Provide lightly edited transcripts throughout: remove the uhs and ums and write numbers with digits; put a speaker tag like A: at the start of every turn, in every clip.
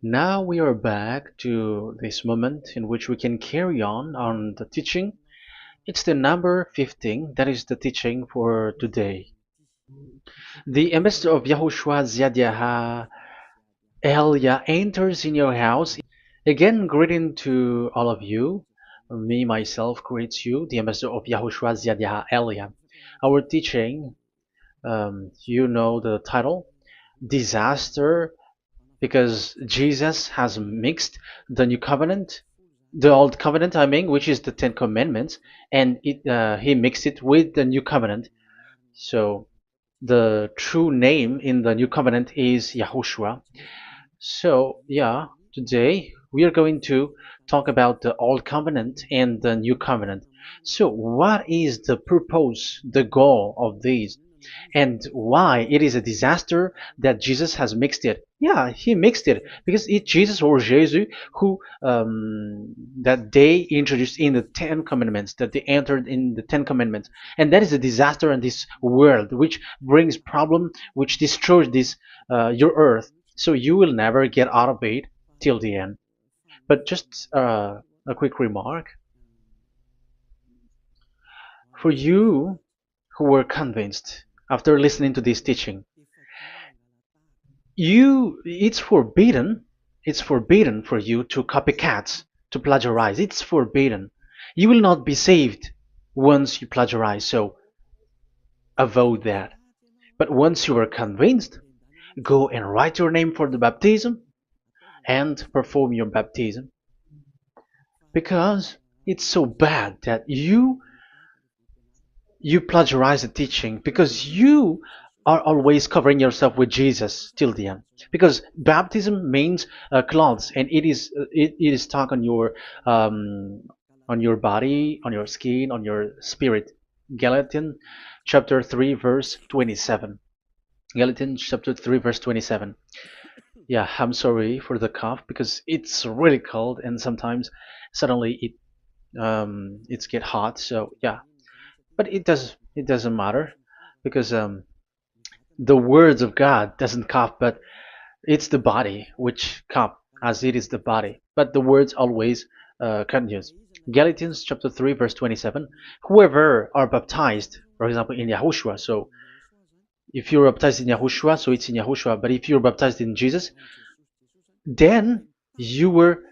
A: Now we are back to this moment in which we can carry on the teaching. It's the number 15, that is the teaching for today. The ambassador of YAHOSHUAH YAH Elia enters in your house. Again, greeting to all of you. Me, myself, greets you, the ambassador of YAHOSHUAH YAH Elia. Our teaching, you know the title, Disaster, because Jesus has mixed the new covenant, the old covenant, I mean, which is the Ten Commandments, and he mixed it with the new covenant. So the true name in the new covenant is Yahushua. So yeah, today we are going to talk about the old covenant and the new covenant. So what is the purpose, the goal of these? And why it is a disaster that Jesus has mixed it. Yeah, he mixed it because it's Jesus or Jesus who that they introduced in the Ten Commandments, that they entered in the Ten Commandments, and that is a disaster in this world, which brings problem, which destroys this your earth. So you will never get out of it till the end. But just a quick remark for you who were convinced after listening to this teaching. It's forbidden for you to copycat, to plagiarize. It's forbidden. You will not be saved once you plagiarize, so avoid that. But once you are convinced, go and write your name for the baptism and perform your baptism, because it's so bad that you plagiarize the teaching, because you are always covering yourself with Jesus till the end. Because baptism means clothes, and it is stuck on your body, on your skin, on your spirit. Galatians chapter 3 verse 27. Galatians chapter 3 verse 27. Yeah, I'm sorry for the cough because it's really cold and sometimes suddenly it's get hot. So yeah, but it doesn't matter because the words of God doesn't cough, but it's the body which cough, as it is the body. But the words always continues. Galatians chapter 3 verse 27. Whoever are baptized, for example, in Yahushua. So if you're baptized in Yahushua, so it's in Yahushua. But if you're baptized in Jesus, then you were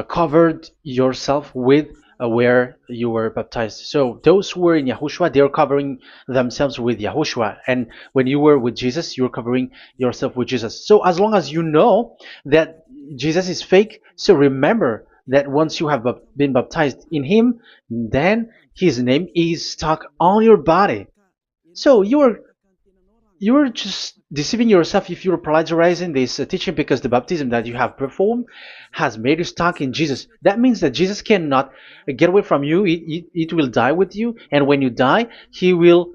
A: covered yourself with where you were baptized. So those who were in Yahushua, they are covering themselves with Yahushua. And when you were with Jesus, you're covering yourself with Jesus. So as long as you know that Jesus is fake, so remember that once you have been baptized in him, then his name is stuck on your body. So you're just deceiving yourself if you're plagiarizing this teaching, because the baptism that you have performed has made you stuck in Jesus. That means that Jesus cannot get away from you. It will die with you, and when you die, you will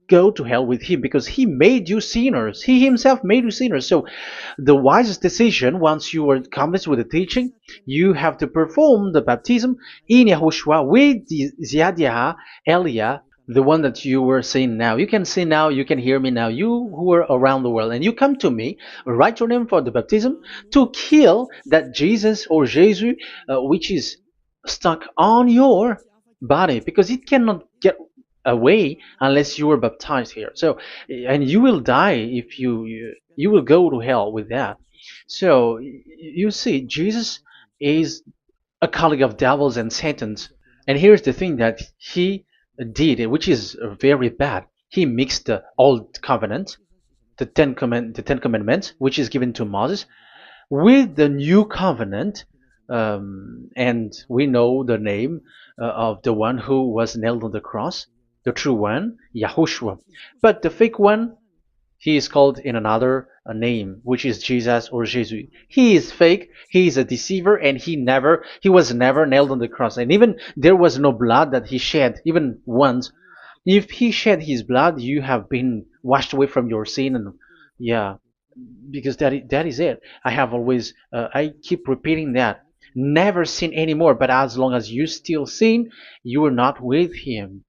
A: go to hell with him, because he made you sinners. He himself made you sinners. So the wisest decision, once you are convinced with the teaching, you have to perform the baptism in Yahushua with the Ziyadah Elia, the one that you were saying now. You can see now, you can hear me now, you who are around the world, and you come to me, write your name for the baptism to kill that Jesus or Jesus which is stuck on your body, because it cannot get away unless you are baptized here. So, and you will die if you will go to hell with that. So you see, Jesus is a colleague of devils and Satans. And here's the thing that he did, which is very bad. He mixed the old covenant, the Ten Commandments, which is given to Moses, with the new covenant, and we know the name of the one who was nailed on the cross, the true one, Yahushua. But the fake one, he is called in another name, which is Jesus or Jesus. He is fake. He is a deceiver, and he was never nailed on the cross. And even there was no blood that he shed, even once. If he shed his blood, you have been washed away from your sin, and yeah, because that is it. I have always, I keep repeating that. Never sin anymore. But as long as you still sin, you are not with him.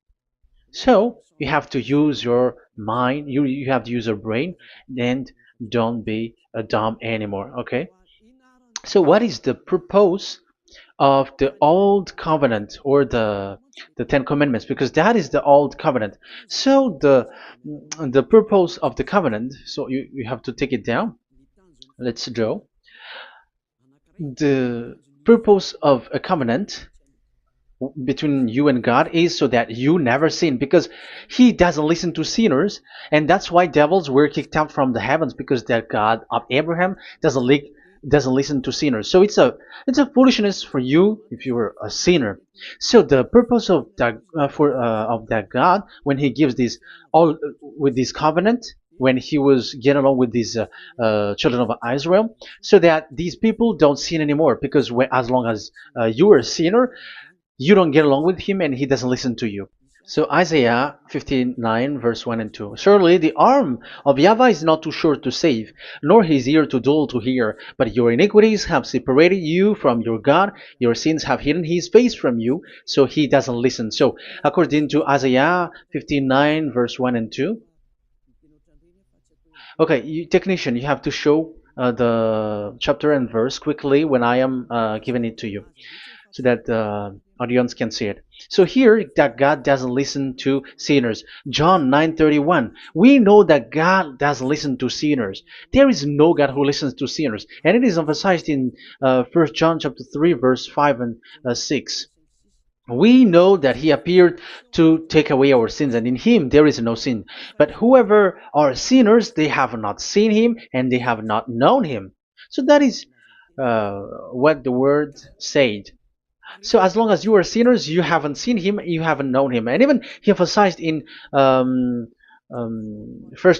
A: So you have to use your mind, you have to use your brain, and don't be dumb anymore. Okay. So what is the purpose of the old covenant, or the Ten Commandments? Because that is the old covenant. So the purpose of the covenant, so you have to take it down. Let's draw. The purpose of a covenant between you and God is so that you never sin, because he doesn't listen to sinners. And that's why devils were kicked out from the heavens, because the God of Abraham doesn't listen to sinners. So it's a foolishness for you if you were a sinner. So the purpose of that God, when he gives this all with this covenant, when he was getting along with these children of Israel, so that these people don't sin anymore, because as long as you are a sinner, you don't get along with him and he doesn't listen to you. So Isaiah 59 verse 1 and 2. Surely the arm of YAHVAH is not too short to save, nor his ear too dull to hear. But your iniquities have separated you from your God. Your sins have hidden his face from you, so he doesn't listen. So according to Isaiah 59 verse 1 and 2. Okay, technician, you have to show the chapter and verse quickly when I am giving it to you, so that the audience can see it. So here, that God doesn't listen to sinners. John 9:31. We know that God doesn't listen to sinners. There is no God who listens to sinners, and it is emphasized in 1 John chapter 3 verse 5 and 6. We know that he appeared to take away our sins, and in him there is no sin. But whoever are sinners, they have not seen him, and they have not known him. So that is what the word said. So as long as you are sinners, you haven't seen him, you haven't known him. And even he emphasized in 1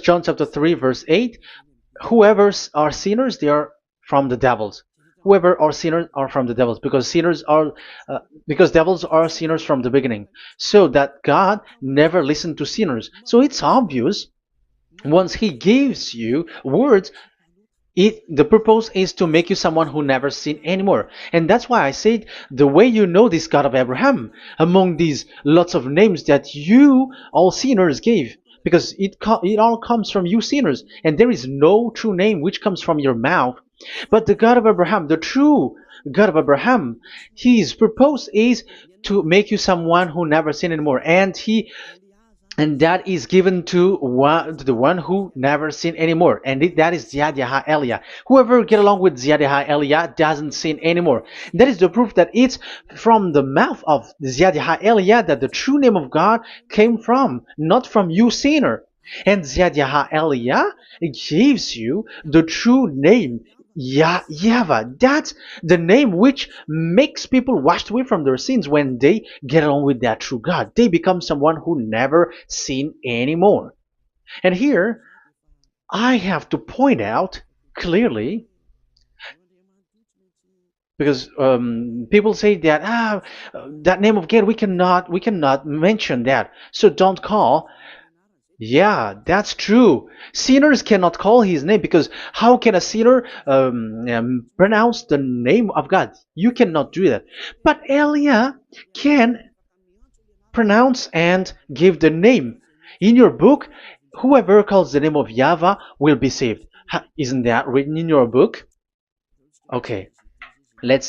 A: John chapter 3 verse 8, whoever are sinners, they are from the devils. Whoever are sinners are from the devils, because because devils are sinners from the beginning. So that God never listened to sinners. So it's obvious, once he gives you words, the purpose is to make you someone who never sin anymore. And that's why I said, the way you know this God of Abraham among these lots of names that you all sinners gave, because it all comes from you sinners, and there is no true name which comes from your mouth. But the God of Abraham, the true God of Abraham, his purpose is to make you someone who never sin anymore, and that is given to the one who never sin anymore, and that is YAH Eliah. Whoever get along with YAH Eliah doesn't sin anymore. That is the proof that it's from the mouth of YAH Eliah that the true name of God came from, not from you sinner. And YAH Eliah gives you the true name, YAHVAH. That's the name which makes people washed away from their sins. When they get along with that true God, they become someone who never sin anymore. And here, I have to point out clearly, because people say that that name of God, we cannot mention that, so don't call. Yeah, that's true. Sinners cannot call his name, because how can a sinner pronounce the name of God? You cannot do that. But Elia can pronounce and give the name. In your book, whoever calls the name of YAHVAH will be saved. Isn't that written in your book? Okay, let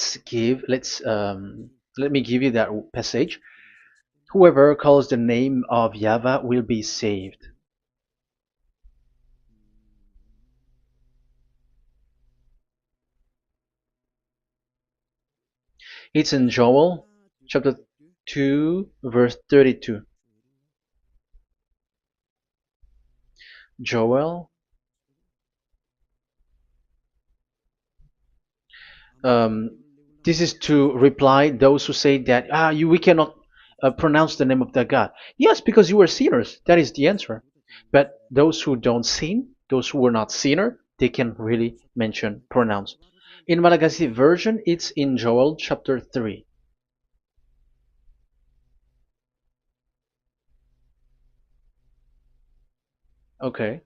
A: me give you that passage. Whoever calls the name of YAHVAH will be saved. It's in Joel chapter 2 verse 32. Joel, um, this is to reply those who say that we cannot pronounce the name of the God. Yes, because you are sinners. That is the answer. But those who don't sin, those who are not sinner, they can really pronounce. In Malagasy version, it's in Joel chapter 3. Okay.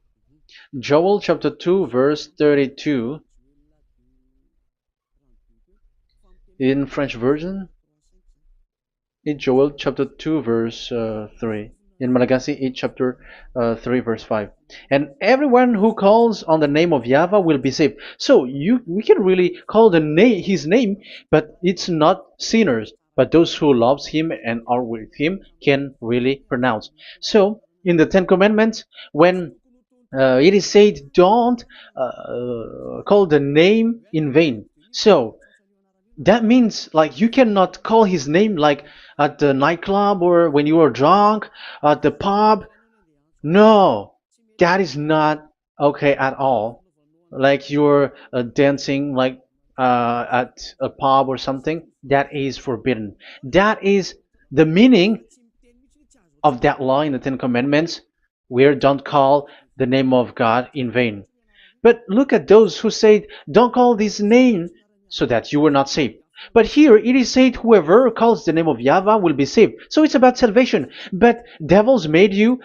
A: Joel chapter 2 verse 32. In French version, in Joel chapter 2 verse 3. in Malagasy 8 chapter 3 verse 5. And everyone who calls on the name of YAHVAH will be saved. So we can really call the name his name, but it's not sinners, but those who loves him and are with him can really pronounce. So in the Ten Commandments, when it is said, don't call the name in vain. So that means like you cannot call his name like at the nightclub or when you are drunk at the pub. No, that is not okay at all. Like you're dancing like at a pub or something, that is forbidden. That is the meaning of that law in the Ten Commandments, where don't call the name of God in vain. But look at those who say, don't call this name so that you will not saved. But here it is said, whoever calls the name of YAHVAH will be saved. So it's about salvation. But devils made you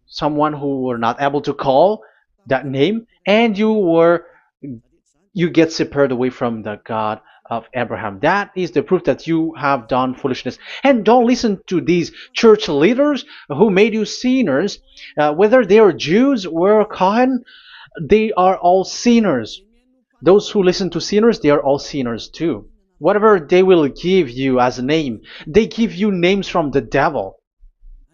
A: someone who were not able to call that name, and you get separated away from the God of Abraham. That is the proof that you have done foolishness. And don't listen to these church leaders who made you sinners, whether they are Jews or Kohen, they are all sinners. Those who listen to sinners, they are all sinners too. Whatever they will give you as a name, they give you names from the devil.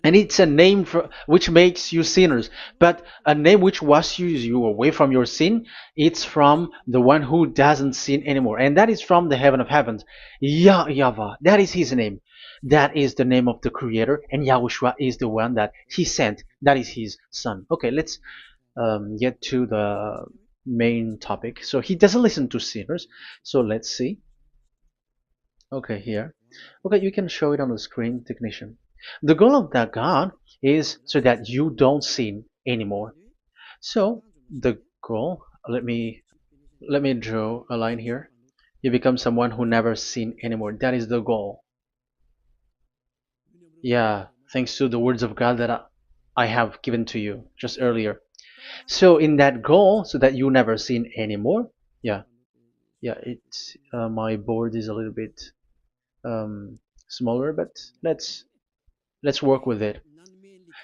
A: And it's a name which makes you sinners. But a name which washes you away from your sin, it's from the one who doesn't sin anymore. And that is from the heaven of heavens. Yahvah, that is his name. That is the name of the Creator. And Yahushua is the one that he sent. That is his son. Okay, let's get to the main topic. So he doesn't listen to sinners. So let's see. Okay, here. Okay, you can show it on the screen, technician. The goal of that God is so that you don't sin anymore. So the goal, let me draw a line here. You become someone who never sin anymore. That is the goal. Yeah, thanks to the words of God that I have given to you just earlier. So in that goal, so that you never sin anymore. Yeah, yeah. It's my board is a little bit smaller, but let's work with it.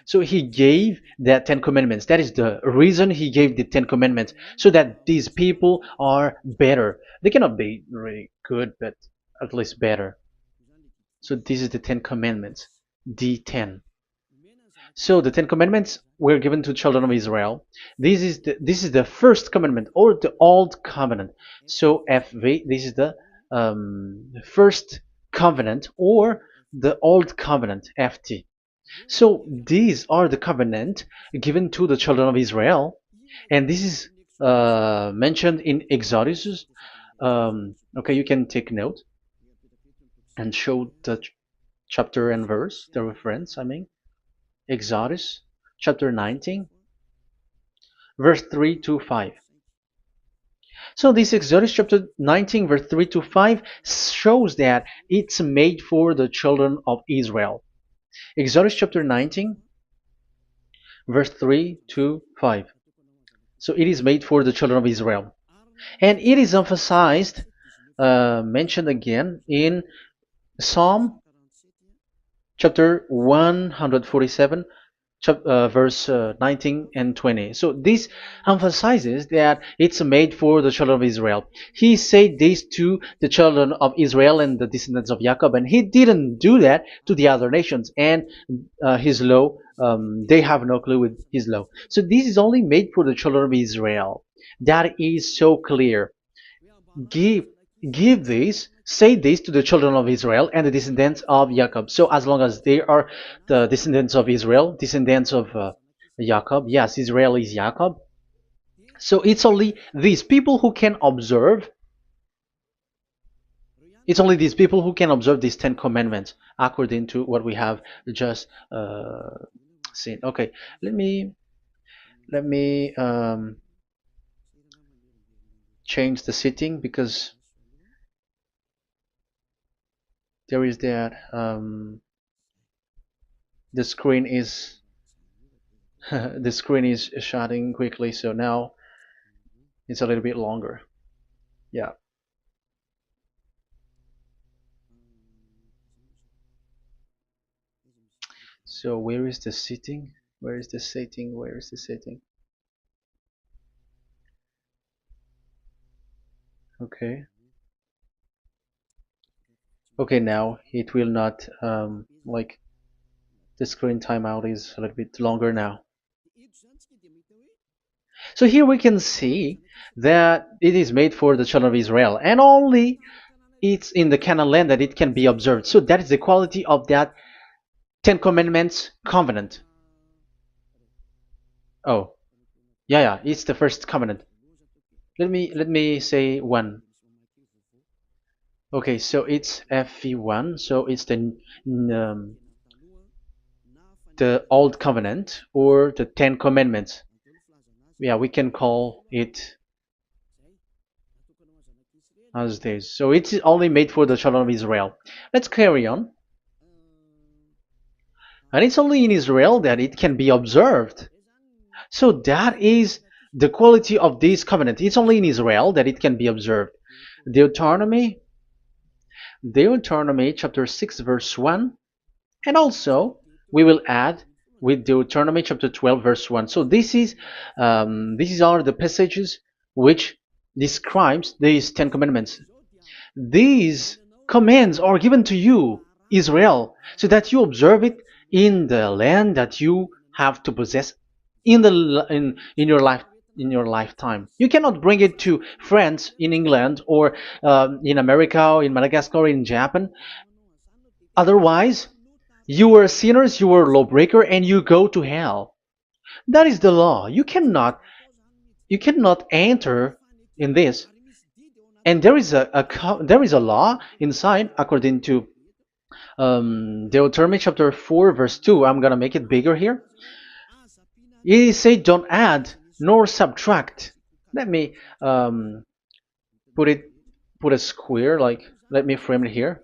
A: So he gave the Ten Commandments. That is the reason he gave the Ten Commandments, so that these people are better. They cannot be really good, but at least better. So this is the Ten Commandments, D10. So the Ten Commandments were given to children of Israel. This is the first commandment or the old covenant. So FV, this is the first covenant or the old covenant, FT. So these are the covenant given to the children of Israel, and this is mentioned in Exodus. Okay, you can take note and show the chapter and verse, the reference. I mean, Exodus chapter 19, verse 3 to 5. So this Exodus chapter 19, verse 3 to 5 shows that it's made for the children of Israel. Exodus chapter 19, verse 3 to 5. So it is made for the children of Israel. And it is emphasized, mentioned again in Psalm chapter 147, verse 19 and 20. So this emphasizes that it's made for the children of Israel. He said this to the children of Israel and the descendants of Jacob, and he didn't do that to the other nations. And his law, they have no clue with his law. So this is only made for the children of Israel. That is so clear. Give give this, say this to the children of Israel and the descendants of Jacob. So as long as they are the descendants of Israel, descendants of Jacob, yes, Israel is Jacob. So it's only these people who can observe. It's only these people who can observe these Ten Commandments according to what we have just seen. Okay, let me change the setting because there is that the screen is the screen is shutting quickly, so now it's a little bit longer. Yeah. So where is the sitting? Where is the sitting? Where is the sitting? Okay. Okay, now it will not like the screen timeout is a little bit longer now. So here we can see that it is made for the children of Israel, and only it's in the Canaan land that it can be observed. So that is the quality of that Ten Commandments covenant. Oh, yeah, it's the first covenant. Let me say one. Okay, so it's FV1, so it's the old covenant or the Ten Commandments. Yeah, we can call it as this. So it's only made for the children of Israel. Let's carry on. And it's only in Israel that it can be observed. So that is the quality of this covenant. It's only in Israel that it can be observed. Deuteronomy, Deuteronomy chapter 6 verse 1, and also we will add with Deuteronomy chapter 12 verse 1. So these are the passages which describes these 10 commandments. These commands are given to you, Israel, so that you observe it in the land that you have to possess in your lifetime. You cannot bring it to France, in England, or in America, or in Madagascar, or in Japan. Otherwise, you were sinners, you were lawbreaker, and you go to hell. That is the law. You cannot enter in this. And there is a law inside according to Deuteronomy chapter 4 verse 2. I'm gonna make it bigger here. It says don't add nor subtract. Let me put a square, like, let me frame it here.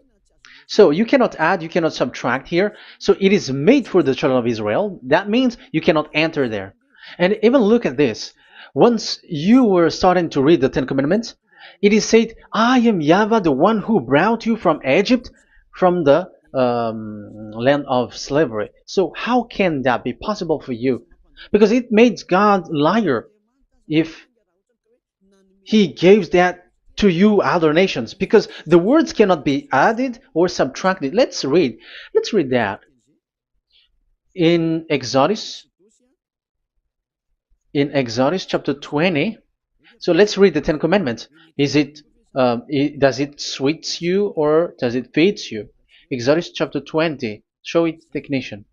A: So you cannot add, you cannot subtract here. So it is made for the children of Israel. That means you cannot enter there. And even look at this. Once you were starting to read the Ten Commandments, it is said, I am YAHVAH, the one who brought you from Egypt, from the land of slavery. So how can that be possible for you? Because it made God liar if he gives that to you other nations, because the words cannot be added or subtracted. Let's read that in Exodus chapter 20. So let's read the Ten Commandments. Does it sweets you or does it feeds you? Exodus chapter 20. Show it, technician.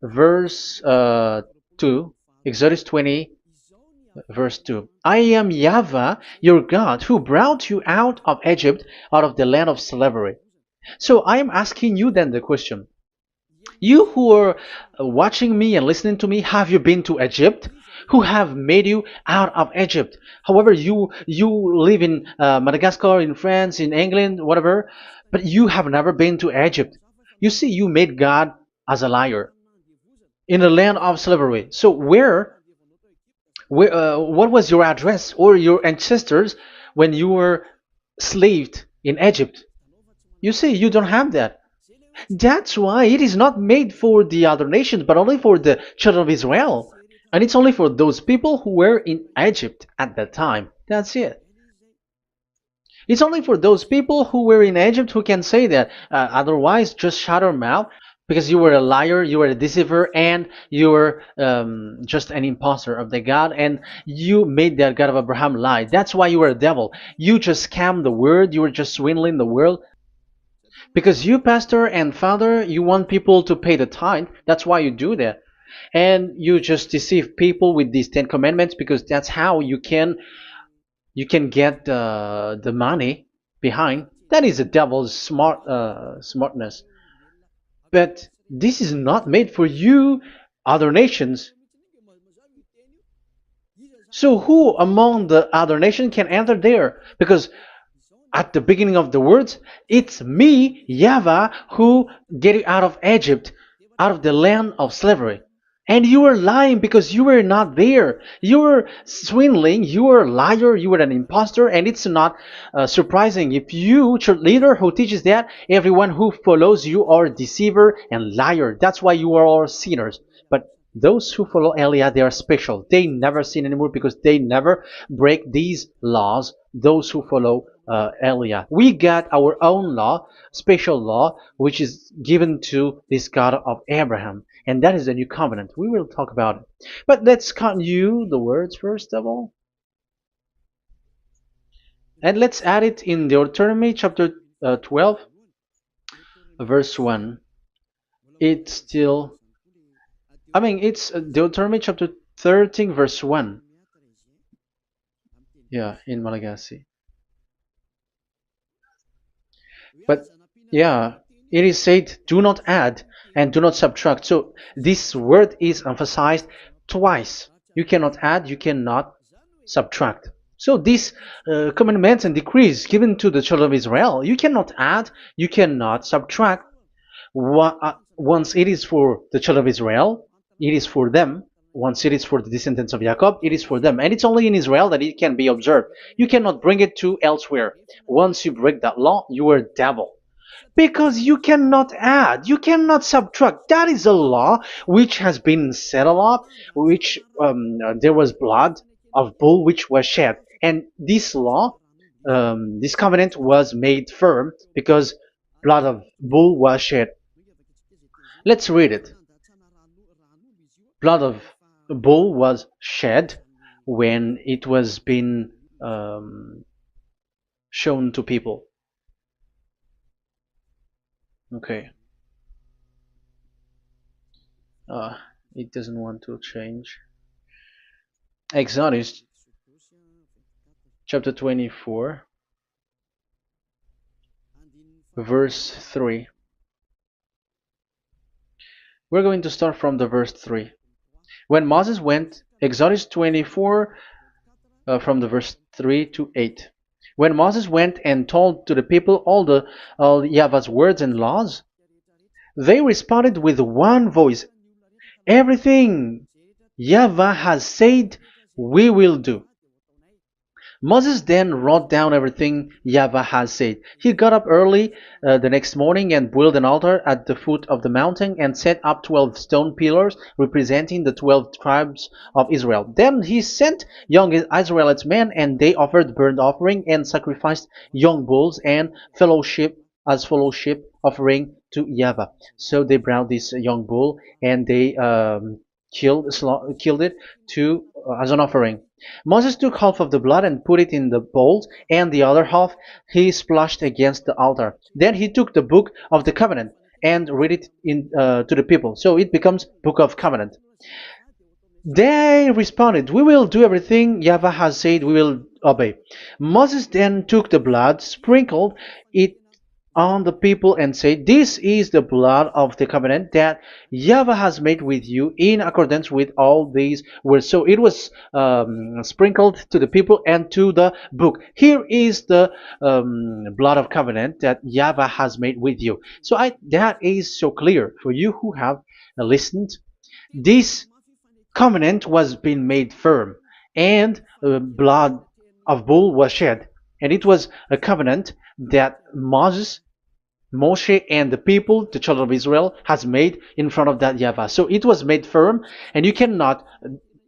A: Verse 2. Exodus 20 verse 2. I am YAHVAH, your God, who brought you out of Egypt, out of the land of slavery. So I am asking you then the question. You who are watching me and listening to me, have you been to Egypt? Who have made you out of Egypt? However, you live in Madagascar, in France, in England, whatever, but you have never been to Egypt. You see, you made God as a liar in the land of slavery. So what was your address or your ancestors when you were slaved in Egypt? You see, you don't have that. That's why it is not made for the other nations, but only for the children of Israel. And it's only for those people who were in Egypt at that time. That's it. It's only for those people who were in Egypt who can say that. Otherwise, just shut your mouth, because you were a liar, you were a deceiver, and you were just an imposter of the God, and you made that God of Abraham lie. That's why you were a devil. You just scammed the word, you were just swindling the world. Because you, pastor and father, you want people to pay the tithe. That's why you do that. And you just deceive people with these 10 commandments, because that's how you can get the money behind. That is the devil's smartness. But this is not made for you, other nations. So who among the other nations can enter there? Because at the beginning of the words, it's me, YAHVAH, who get you out of Egypt, out of the land of slavery. And you were lying because you were not there. You were swindling. You were a liar. You were an imposter. And it's not surprising if you, church leader who teaches that, everyone who follows you are deceiver and liar. That's why you are all sinners. But those who follow Elia, they are special. They never sin anymore because they never break these laws. Those who follow Elia. We got our own law, special law, which is given to this God of Abraham. And that is the new covenant. We will talk about it. But let's continue the words first of all. And let's add it in Deuteronomy chapter 12, verse 1. It's still, it's Deuteronomy chapter 13, verse 1. Yeah, in Malagasy. But yeah, it is said, do not add and do not subtract. So this word is emphasized twice. You cannot add, you cannot subtract. So these commandments and decrees given to the children of Israel, you cannot add, you cannot subtract. Once it is for the children of Israel, it is for them. Once it is for the descendants of Jacob, it is for them. And it's only in Israel that it can be observed. You cannot bring it to elsewhere. Once you break that law, you are devil. Because you cannot add, you cannot subtract. That is a law which has been settled up, which there was blood of bull which was shed. And this law, this covenant was made firm because blood of bull was shed. Let's read it. Blood of bull was shed when it was been shown to people. Okay. It doesn't want to change. Exodus chapter 24, verse 3. We're going to start from the verse 3. When Moses went, Exodus 24, from the verse 3 to 8. When Moses went and told to the people all YAHVAH's words and laws, they responded with one voice, everything YAHVAH has said, we will do. Moses then wrote down everything YAHVAH has said. He got up early the next morning and built an altar at the foot of the mountain and set up 12 stone pillars representing the 12 tribes of Israel. Then he sent young Israelite men, and they offered burnt offering and sacrificed young bulls and fellowship offering to YAHVAH. So they brought this young bull and they killed it as an offering. Moses took half of the blood and put it in the bowls, and the other half he splashed against the altar. Then he took the book of the covenant and read it to the people. So it becomes book of covenant. They responded, we will do everything YAHVAH has said, we will obey. Moses then took the blood, sprinkled it on the people and said, this is the blood of the covenant that YAHVAH has made with you in accordance with all these words. So it was sprinkled to the people and to the book. Here is the blood of covenant that YAHVAH has made with you. So that is so clear for you who have listened. This covenant was being made firm, and blood of bull was shed. And it was a covenant that Moshe and the people, the children of Israel, has made in front of that YAHVAH. So it was made firm, and you cannot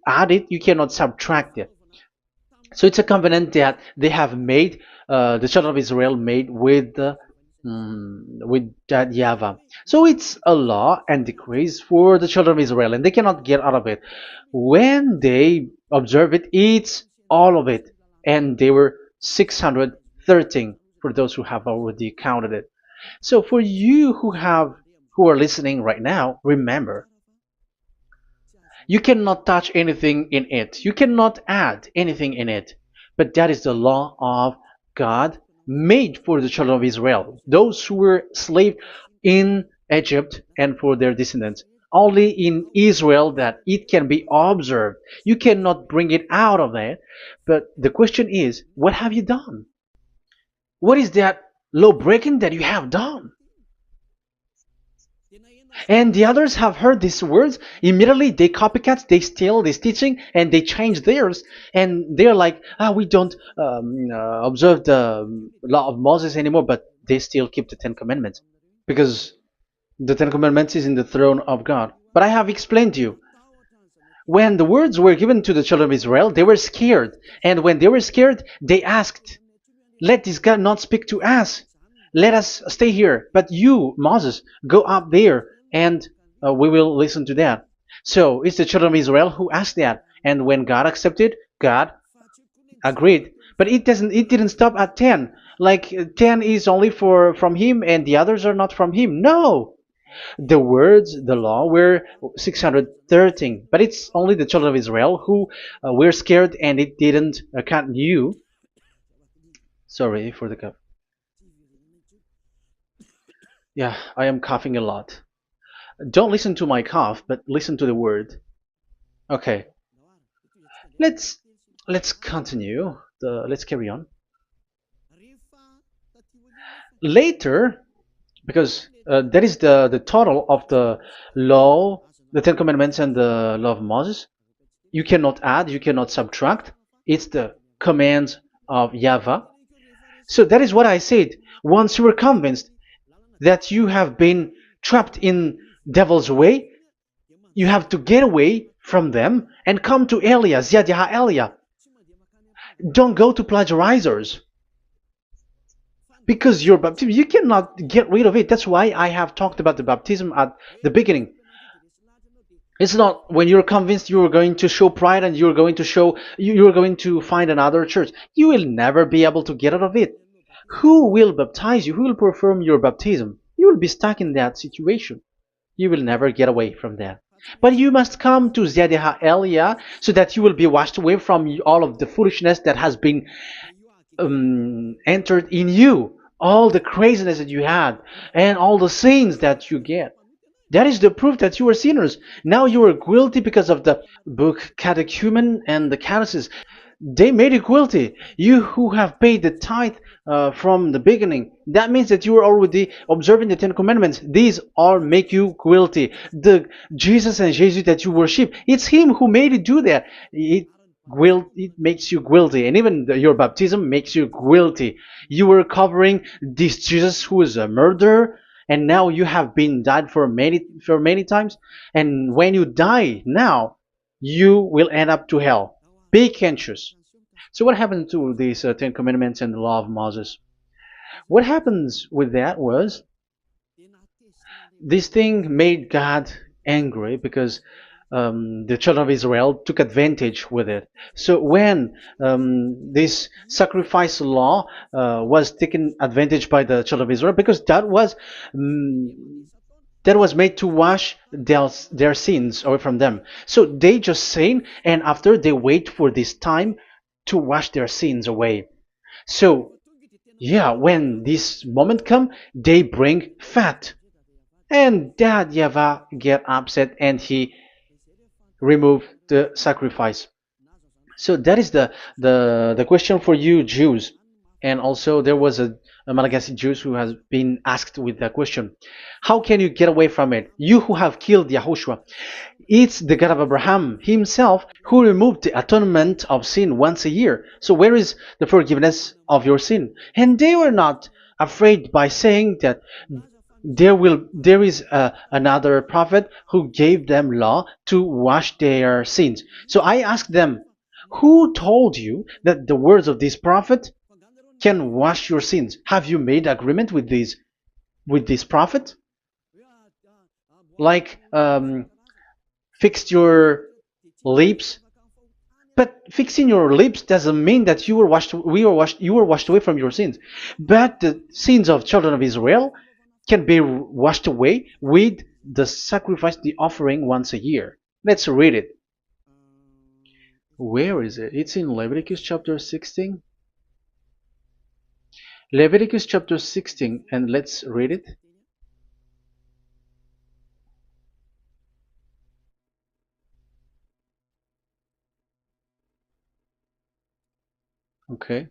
A: add it, you cannot subtract it. So it's a covenant that they have made, the children of Israel made with that YAHVAH. So it's a law and decrees for the children of Israel, and they cannot get out of it. When they observe it, it's all of it. And they were 613 for those who have already counted it. So for you who are listening right now, remember, you cannot touch anything in it. You cannot add anything in it. But that is the law of God made for the children of Israel, those who were slaves in Egypt and for their descendants. Only in Israel that it can be observed. You cannot bring it out of it. But the question is, what have you done? What is that law breaking that you have done? And the others have heard these words. Immediately, they copycats, they steal this teaching, and they change theirs. And they're like, we don't observe the law of Moses anymore, but they still keep the Ten Commandments because the Ten Commandments is in the throne of God. But I have explained to you, when the words were given to the children of Israel, they were scared. And when they were scared, they asked, let this God not speak to us. Let us stay here. But you, Moses, go up there and we will listen to that. So it's the children of Israel who asked that. And when God accepted, God agreed. But it didn't stop at 10. Like 10 is only from him and the others are not from him. No. The words, the law were 613. But it's only the children of Israel who were scared and it didn't continue. Sorry for the cup. Yeah, I am coughing a lot. Don't listen to my cough, but listen to the word. Okay, let's let's continue. Let's carry on. Later, because that is the total of the law, the Ten Commandments, and the law of Moses. You cannot add, you cannot subtract. It's the commands of YAHVAH. So that is what I said. Once you were convinced that you have been trapped in devil's way, you have to get away from them and come to Elia, Ziadiha Elia. Don't go to plagiarizers. Because your baptism, you cannot get rid of it. That's why I have talked about the baptism at the beginning. It's not when you're convinced you're going to show pride and you're going to you're going to find another church. You will never be able to get out of it. Who will baptize you? Who will perform your baptism? You will be stuck in that situation. You will never get away from that. But you must come to Ziadiha Elia so that you will be washed away from all of the foolishness that has been entered in you. All the craziness that you had and all the sins that you get. That is the proof that you are sinners. Now you are guilty because of the book Catechumen and the Catechism. They made you guilty. You who have paid the tithe from the beginning. That means that you are already observing the Ten Commandments. These all make you guilty. The Jesus and Jesus that you worship, it's Him who made you do that. It makes you guilty, and even your baptism makes you guilty. You were covering this Jesus who is a murderer, and now you have been died for many times. And when you die now, you will end up to hell. Be conscious. So what happened to these Ten Commandments and the law of Moses? What happens with that was this thing made God angry because the children of Israel took advantage with it. So when this sacrifice law was taken advantage by the children of Israel, because that was made to wash their sins away from them. So they just sin, and after they wait for this time to wash their sins away. So yeah, when this moment come, they bring fat. And Dad Yava get upset and he removed the sacrifice. So that is the question for you Jews. And also there was a Malagasy Jews who has been asked with that question. How can you get away from it? You who have killed YAHOSHUAH. It's the God of Abraham himself who removed the atonement of sin once a year. So where is the forgiveness of your sin? And they were not afraid by saying that there is another prophet who gave them law to wash their sins. So I asked them, who told you that the words of this prophet can wash your sins? Have you made agreement with this prophet? Like fixed your lips. But fixing your lips doesn't mean that you were washed away from your sins. But the sins of children of Israel can be washed away with the sacrifice, the offering once a year. Let's read it. Where is it? It's in Leviticus chapter 16. Leviticus chapter 16, and let's read it. Okay.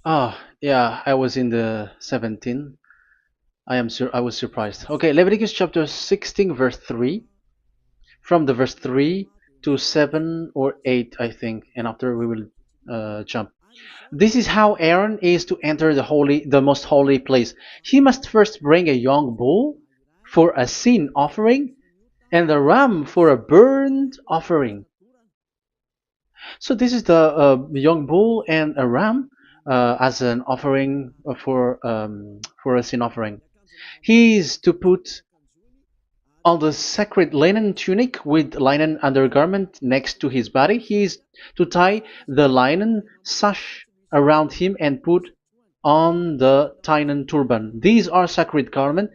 A: Ah, yeah, I was in the 17. I was surprised. Okay, Leviticus chapter 16 verse 3, from the verse 3 to 7 or 8, I think, and after we will jump. This is how Aaron is to enter the most holy place. He must first bring a young bull for a sin offering and a ram for a burnt offering. So this is the young bull and a ram as an offering for a sin offering. He is to put on the sacred linen tunic with linen undergarment next to his body. He is to tie the linen sash around him and put on the linen turban. These are sacred garments,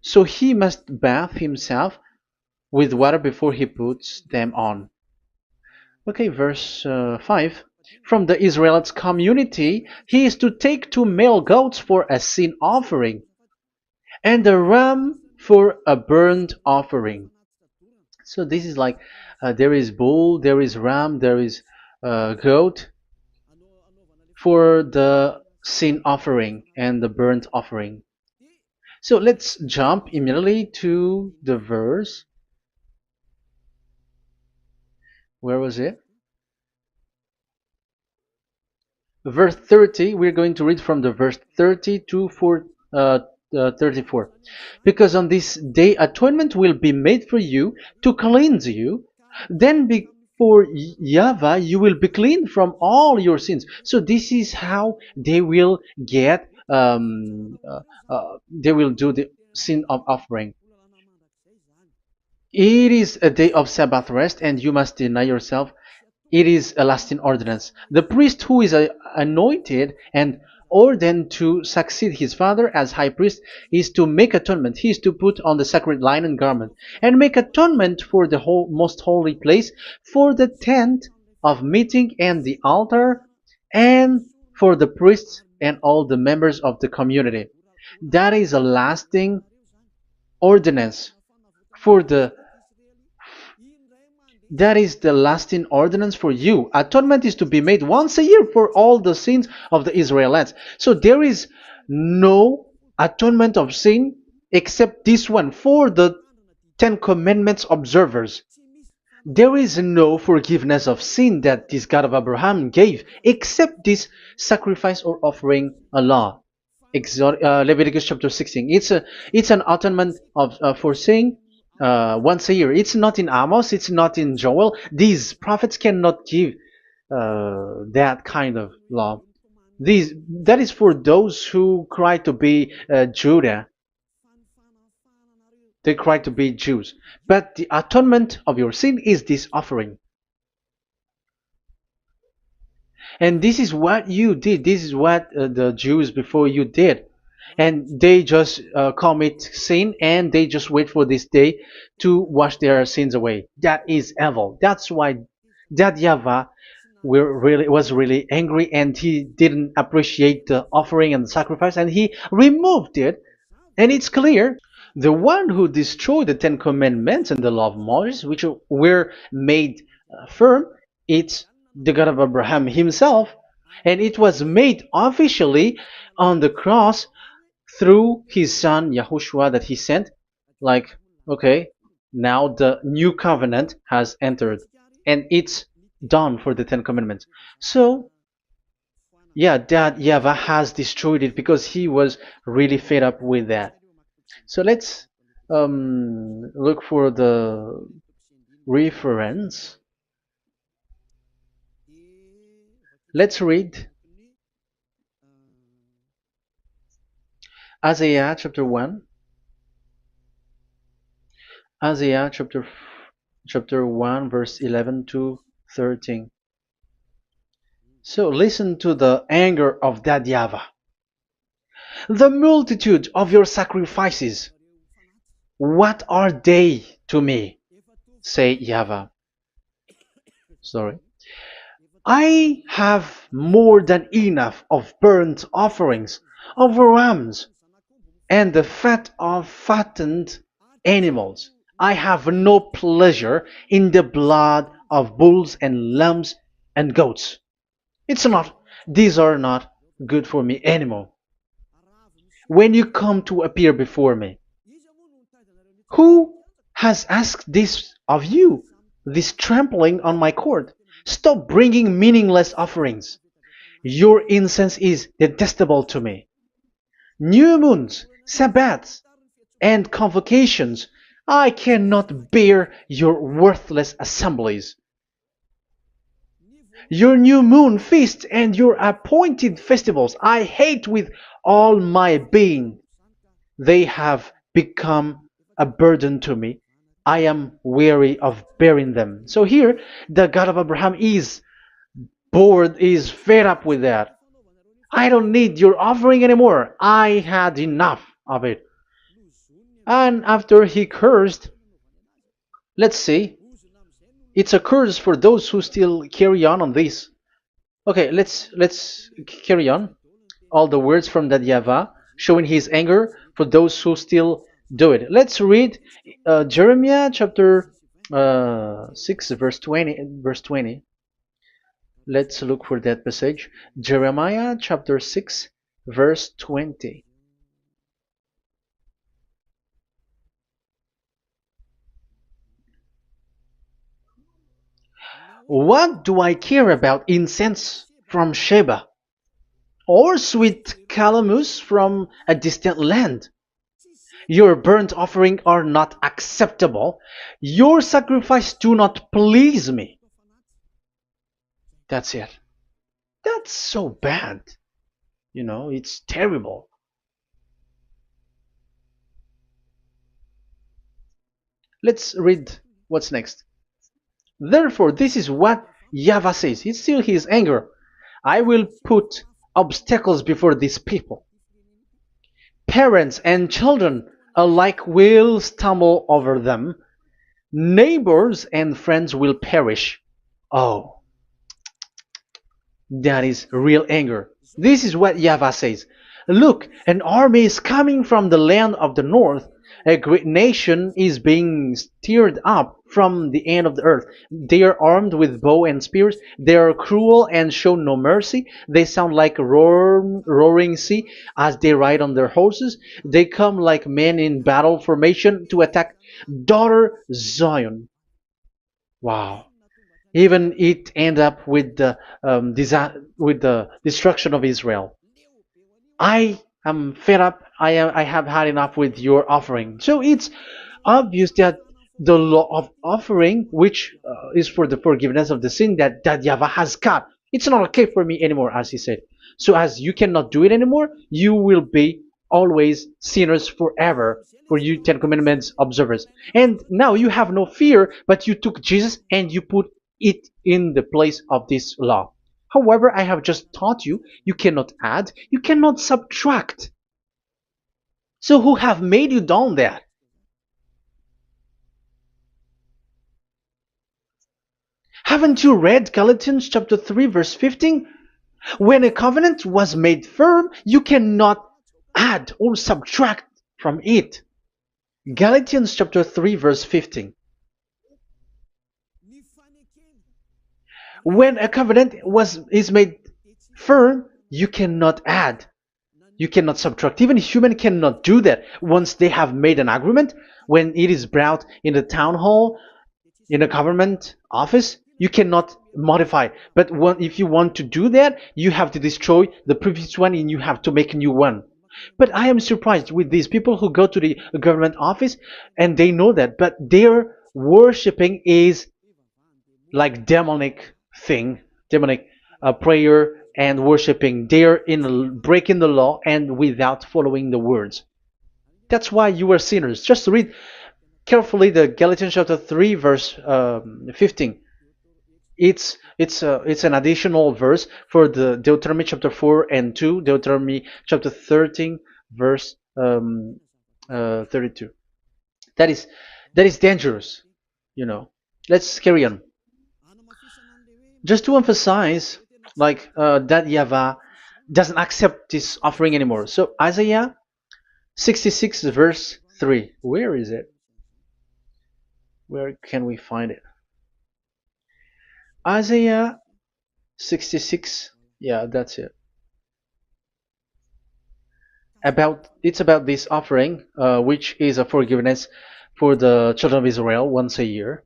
A: so he must bath himself with water before he puts them on. Okay, verse 5. From the Israelites community, he is to take two male goats for a sin offering and a ram for a burnt offering. So this is like there is bull, there is ram, there is goat for the sin offering and the burnt offering. So let's jump immediately to the verse. Where was it? Verse 30. We're going to read from the verse 30 to 34. Because on this day atonement will be made for you to cleanse you. Then before YAHVAH you will be clean from all your sins. So this is how they will get, they will do the sin of offering. It is a day of Sabbath rest, and you must deny yourself. It is a lasting ordinance. The priest who is anointed and ordained to succeed his father as high priest is to make atonement. He is to put on the sacred linen garment and make atonement for the most holy place, for the tent of meeting and the altar, and for the priests and all the members of the community. That is a lasting ordinance for the that is the lasting ordinance for you. Atonement is to be made once a year for all the sins of the Israelites. So there is no atonement of sin except this one for the Ten Commandments observers. There is no forgiveness of sin that this God of Abraham gave except this sacrifice or offering Allah. Leviticus chapter 16. It's an atonement of for sin once a year. It's not in Amos. It's not in Joel. These prophets cannot give that kind of law. That is for those who cry to be Judah. They cry to be Jews. But the atonement of your sin is this offering. And this is what you did. This is what the Jews before you did. And they just commit sin and they just wait for this day to wash their sins away. That is evil. That's why that YAHVAH was really angry, and he didn't appreciate the offering and the sacrifice, and he removed it. And it's clear the one who destroyed the Ten Commandments and the law of Moses, which were made firm, it's the God of Abraham himself. And it was made officially on the cross through his son YAHOSHUAH that he sent. Like, okay, now the new covenant has entered, and it's done for the Ten Commandments. So, yeah, that YAHVAH has destroyed it because he was really fed up with that. So let's look for the reference. Let's read Isaiah chapter 1. Isaiah chapter 1 verse 11 to 13. So listen to the anger of that YAHVAH. The multitude of your sacrifices, what are they to me? Say YAHVAH. Sorry. I have more than enough of burnt offerings, of rams, and the fat of fattened animals. I have no pleasure in the blood of bulls and lambs and goats. These are not good for me anymore. When you come to appear before me, who has asked this of you? This trampling on my court. Stop bringing meaningless offerings. Your incense is detestable to me. New moons, Sabbaths, and convocations. I cannot bear your worthless assemblies. Your new moon feasts and your appointed festivals I hate with all my being. They have become a burden to me. I am weary of bearing them. So here, the God of Abraham is bored, is fed up with that. I don't need your offering anymore. I had enough of it. And after he cursed, let's see, it's a curse for those who still carry on this. Okay, let's carry on. All the words from that YAHVAH showing his anger for those who still do it. Let's read Jeremiah chapter 6 verse 20 verse 20. Let's look for that passage. Jeremiah chapter 6 verse 20. What do I care about incense from Sheba, or sweet calamus from a distant land? Your burnt offering are not acceptable. Your sacrifice do not please me. That's it. That's so bad. It's terrible. Let's read what's next. Therefore, this is what YAHVAH says. It's still his anger. I will put obstacles before these people. Parents and children alike will stumble over them. Neighbors and friends will perish. Oh, that is real anger. This is what YAHVAH says. Look, an army is coming from the land of the north. A great nation is being stirred up from the end of the earth. They are armed with bow and spears. They are cruel and show no mercy. They sound like a roaring sea as they ride on their horses. They come like men in battle formation to attack daughter Zion. Wow. Even it end up with the with the destruction of Israel. I am fed up. I have had enough with your offering. So it's obvious that the law of offering, which is for the forgiveness of the sin that YAHVAH has got, it's not okay for me anymore, as he said. So as you cannot do it anymore, you will be always sinners forever for you Ten Commandments observers. And now you have no fear, but you took Jesus and you put it in the place of this law. However, I have just taught you, you cannot add, you cannot subtract. So who have made you done that? Haven't you read Galatians chapter 3 verse 15? When a covenant was made firm, you cannot add or subtract from it. Galatians chapter 3 verse 15. When a covenant is made firm, you cannot add. You cannot subtract. Even human cannot do that. Once they have made an agreement, when it is brought in the town hall, in a government office, you cannot modify. But if you want to do that, you have to destroy the previous one and you have to make a new one. But I am surprised with these people who go to the government office and they know that, but their worshipping is like demonic thing, demonic prayer and worshipping. They're in breaking the law and without following the words. That's why you are sinners. Just read carefully the Galatians chapter 3 verse 15. It's an additional verse for the Deuteronomy chapter 4 and 2, Deuteronomy chapter 13 verse 32. That is dangerous, you know. Let's carry on. Just to emphasize, like that YAHVAH doesn't accept this offering anymore. So Isaiah 66 verse 3. Where is it? Where can we find it? Isaiah 66. Yeah, that's it. It's about this offering, which is a forgiveness for the children of Israel once a year.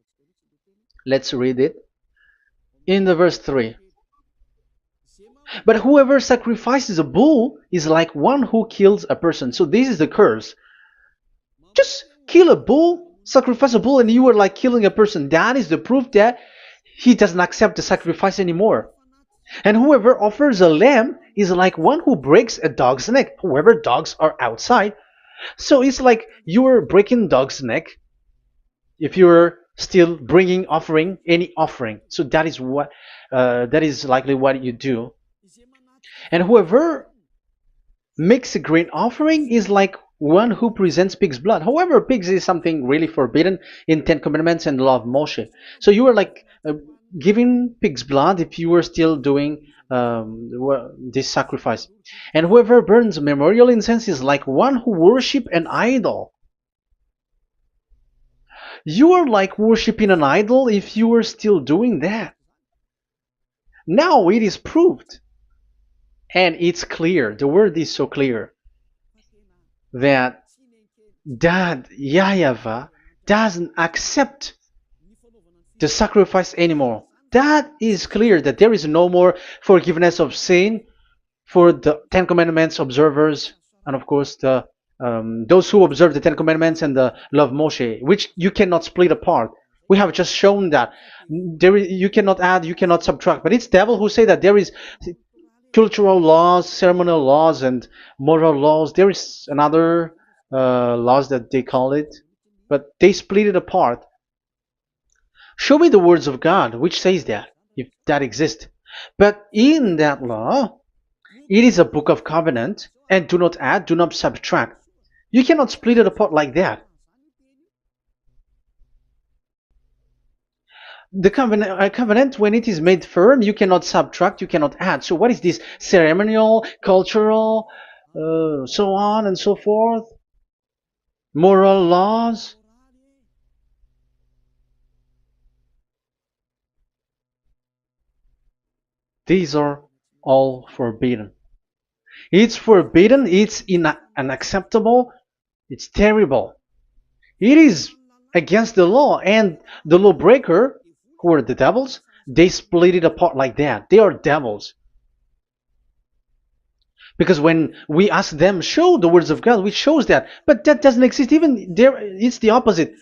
A: Let's read it in the verse 3. But whoever sacrifices a bull is like one who kills a person. So this is the curse. Just kill a bull, sacrifice a bull, and you are like killing a person. That is the proof that he doesn't accept the sacrifice anymore. And whoever offers a lamb is like one who breaks a dog's neck. Whoever dogs are outside. So it's like you are breaking dog's neck if you're still bringing offering any offering. So that is likely what you do. And whoever makes a grain offering is like one who presents pig's blood. However, pigs is something really forbidden in Ten Commandments and the law of Moshe. So you are like giving pig's blood if you were still doing this sacrifice. And whoever burns memorial incense is like one who worships an idol. You are like worshipping an idol if you are still doing that. Now it is proved, and it's clear, the word is so clear, that YAHVAH doesn't accept the sacrifice anymore. That is clear, that there is no more forgiveness of sin for the Ten Commandments observers, and of course those who observe the Ten Commandments and the law of Moshe, which you cannot split apart. We have just shown that you cannot add, you cannot subtract. But it's devil who say that there is cultural laws, ceremonial laws, and moral laws. There is another laws that they call it, but they split it apart. Show me the words of God which says that, if that exists. But in that law, it is a book of covenant, and do not add, do not subtract. You cannot split it apart like that. The covenant, when it is made firm, you cannot subtract, you cannot add. So what is this? Ceremonial, cultural, so on and so forth? Moral laws? These are all forbidden. It's forbidden, it's unacceptable, it's terrible. It is against the law, and the lawbreaker, who are the devils, they split it apart like that. They are devils. Because when we ask them, show the words of God, which shows that, but that doesn't exist. Even there, it's the opposite.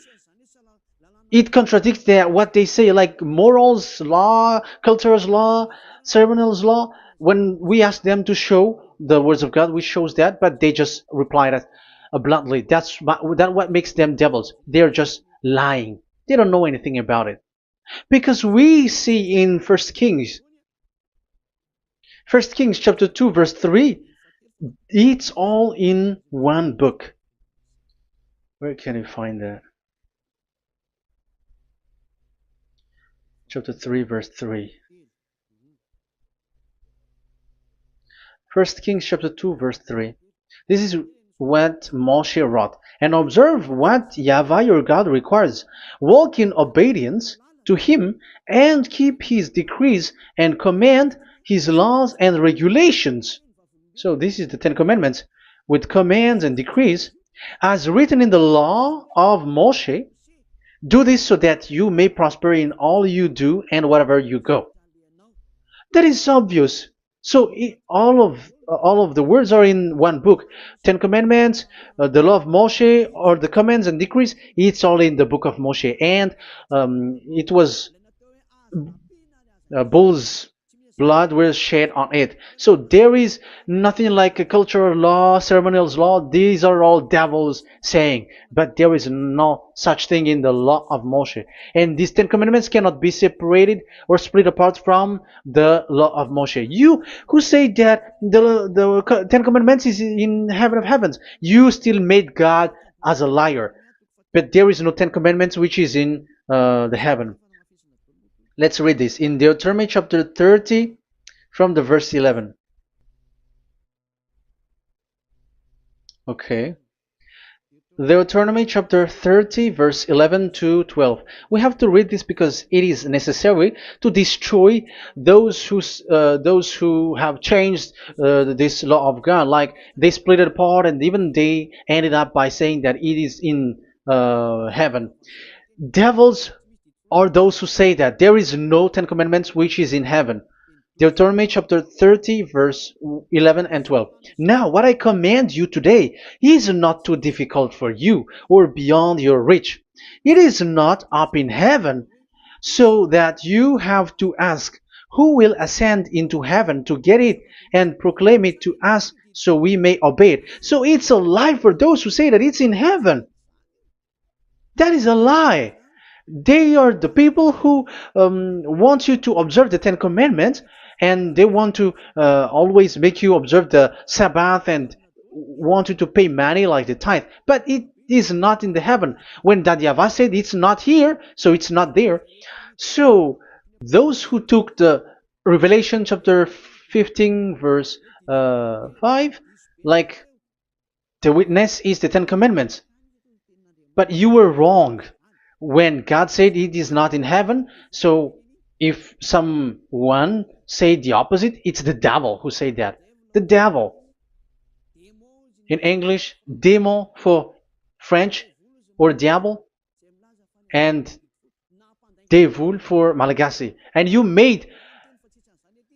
A: It contradicts what they say, like morals law, cultural law, ceremonial law. When we ask them to show the words of God, which shows that, but they just reply that bluntly. That's what makes them devils. They're just lying. They don't know anything about it. Because we see in First Kings chapter 2 verse 3, it's all in one book. Where can you find that? Chapter 3 verse 3. 1 Kings chapter 2 verse 3. This is what Moshe wrote. And observe what YAHVAH your God requires. Walk in obedience to him and keep his decrees and command his laws and regulations. So this is the Ten Commandments with commands and decrees as written in the law of Moshe. Do this so that you may prosper in all you do and wherever you go. That is obvious. So all of the words are in one book. Ten Commandments, the law of Moshe, or the commands and decrees. It's all in the book of Moshe, and it was bull's blood was shed on it. So there is nothing like a cultural law, ceremonial law. These are all devils saying, but there is no such thing in the law of Moshe. And these Ten Commandments cannot be separated or split apart from the law of Moshe. You who say that the Ten Commandments is in heaven of heavens, you still made God as a liar. But there is no Ten Commandments which is in the heaven. Let's read this in Deuteronomy chapter 30 from the verse 11. Okay. Deuteronomy chapter 30 verse 11 to 12. We have to read this because it is necessary to destroy those who have changed this law of God. Like they split it apart and even they ended up by saying that it is in heaven. Devils are those who say that there is no Ten Commandments which is in heaven. Deuteronomy chapter 30, verse 11 and 12. Now, what I command you today is not too difficult for you or beyond your reach. It is not up in heaven, so that you have to ask, who will ascend into heaven to get it and proclaim it to us so we may obey it? So it's a lie for those who say that it's in heaven. That is a lie. They are the people who want you to observe the Ten Commandments, and they want to always make you observe the Sabbath and want you to pay money like the tithe. But it is not in the heaven. When that YAHVAH said it's not here, so it's not there. So those who took the Revelation chapter 15 verse 5, like the witness is the Ten Commandments. But you were wrong when God said it is not in heaven. So if someone say the opposite, it's the devil who said that. The devil. In English, démon for French, or diable, and devil for Malagasy. And you made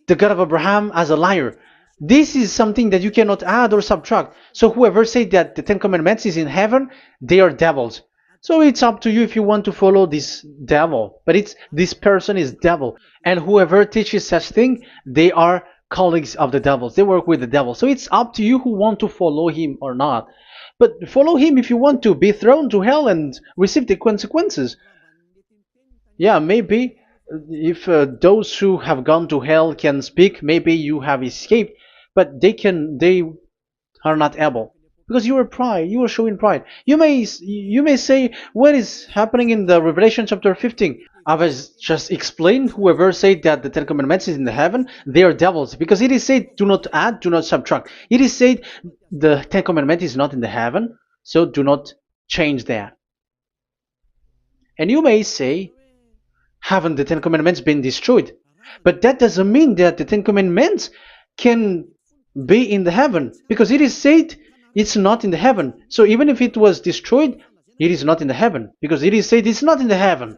A: the God of Abraham as a liar. This is something that you cannot add or subtract. So whoever said that the Ten Commandments is in heaven, they are devils. So it's up to you if you want to follow this devil. But it's this person is devil. And whoever teaches such thing, they are colleagues of the devils. They work with the devil. So it's up to you who want to follow him or not. But follow him if you want to be thrown to hell and receive the consequences. Yeah, maybe if those who have gone to hell can speak, maybe you have escaped, but they are not able because you are pride. You are showing pride. You may say what is happening in the Revelation chapter 15. I was just explained. Whoever said that the Ten Commandments is in the heaven, they are devils because it is said, "Do not add, do not subtract." It is said the Ten Commandment is not in the heaven, so do not change that. And you may say, haven't the Ten Commandments been destroyed? But that doesn't mean that the Ten Commandments can be in the heaven, because it is said it's not in the heaven. So even if it was destroyed, it is not in the heaven, because it is said it's not in the heaven.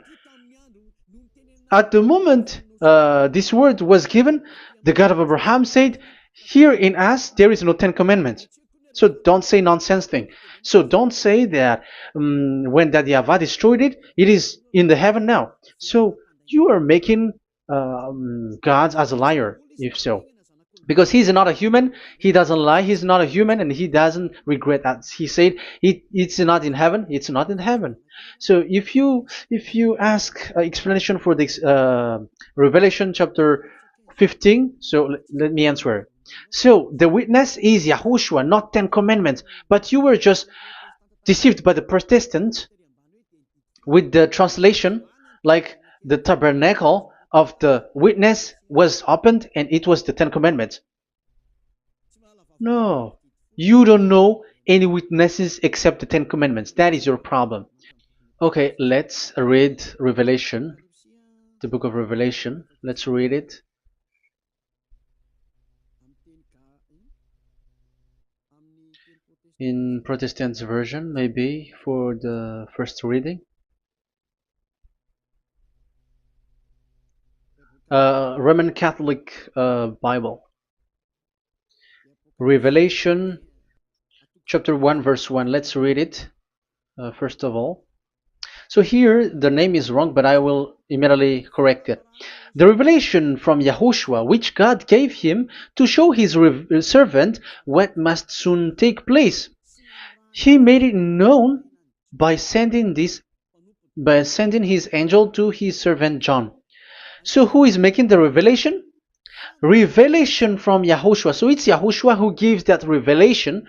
A: At the moment this word was given, the God of Abraham said, here in us there is no Ten Commandments. So don't say nonsense thing. So don't say that when that YAHVAH destroyed it, it is in the heaven now. So you are making God as a liar, if so. Because he's not a human, he doesn't lie, he's not a human, and he doesn't regret that. He said it's not in heaven, it's not in heaven. So if you ask explanation for this Revelation chapter 15, so let me answer. So the witness is YAHOSHUAH, not Ten Commandments. But you were just deceived by the Protestants with the translation, like the tabernacle of the witness was opened and it was the Ten Commandments. No, you don't know any witnesses except the Ten Commandments. That is your problem. Okay, let's read Revelation, the book of Revelation. Let's read it. In Protestant version, maybe for the first reading. Roman Catholic Bible. Revelation chapter 1 verse 1. Let's read it first of all. So here the name is wrong, but I will immediately correct it. The revelation from YAHOSHUAH, which God gave him to show his servant what must soon take place. He made it known by sending his angel to his servant John. So who is making the revelation? Revelation from YAHOSHUAH. So it's YAHOSHUAH who gives that revelation